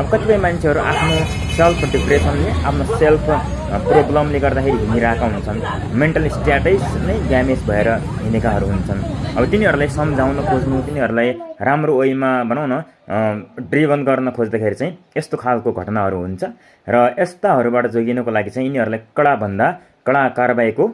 अब कतिपय मान्छेहरू आफ्नो सेल्फ डिप्रेसनले आफ्नो सेल्फ प्रब्लमले गर्दाखेरि हिँडिरहेका हुन्छन्, मेन्टल स्ट्याटस नै ड्यामेज भएर हिँडेकाहरू हुन्छन्। अब तिनीहरूलाई सम्झाउन खोज्नु, तिनीहरूलाई राम्रो वेमा भनौँ न ड्रिभन गर्न खोज्दाखेरि चाहिँ यस्तो खालको घटनाहरू हुन्छ र यस्ताहरूबाट जोगिनको लागि चाहिँ यिनीहरूलाई कडाभन्दा कडा कारबाहीको